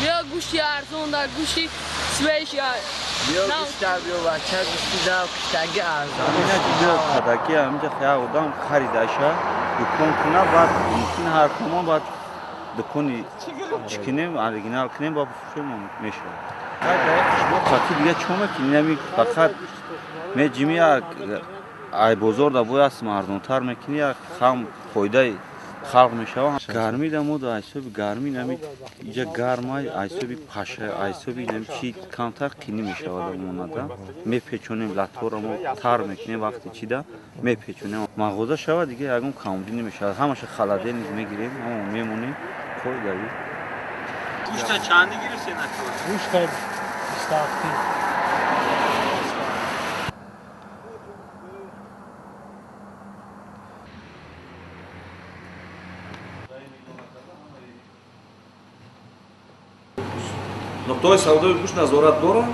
بیا گوشتی ارزون در گوشتی سویش یا بیا گوشتی بیا بچه گوشتی در کشتگی ارزون اینا که بیا کدکی همینجا خیلی آدم خریدشه دکان کنه بعد ممکن هر کمان بعد دکانی چکنیم اورجینال کنیم با بفروشیم میشه ما خاطی دیگه چونه که نمی فقط می جمی ای بزرگ باید مردم تر میکنی خام فایده خلق میشه گرمی دمود ایسوبی گرمی نمی اینجا گرمای ایسوبی پاشه ایسوبی نمی چی کمتر کنی میشه آدم میپیچونیم لاتورمو تر میکنیم وقتی چیدا میپیچونیم مغازه شود دیگه اگه کاملی نمیشه همش خلاده نیز میگیریم همون میمونیم کوی داری گوشت چندی گیرسی نکرد گوشت 27 نقطه‌های سودای گوشت نظارت داره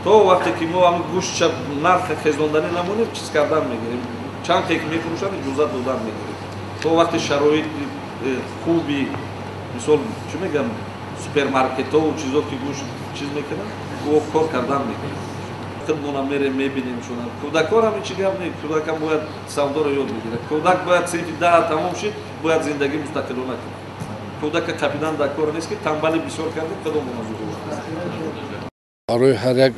تا وقتی که ما هم گوشت نرخ خزاندنی نمونیم چیز کردن میگیریم چند تک میفروشن اجازه دادن میگیریم تا وقتی شرایط خوبی مثال چی میگم سوپرمارکت ها و چیزا که گوشت چیز میکنن او کار کردن میگیریم خودمون میریم میبینیم شون کودکان هم چی گپ نیست کودک هم باید سودا رو یاد بگیره کودک باید صرف 10 تمام شد باید زندگی مستقلانه کنه کودک کپیدن در کار نیست که تنبلی بسیار کرده کدام موضوع برای هر یک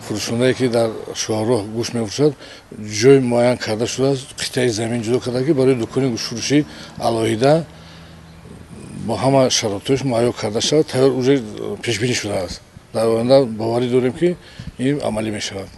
فروشنده که در شاهراه گوشت میفروشد جای معین کرده شده است قطعه زمین جدا کرده که برای دکان گوشت فروشی علاوه با همه شرایطش معین کرده شود تیار پیش بینی شده است در آینده باوری داریم که این عملی می شود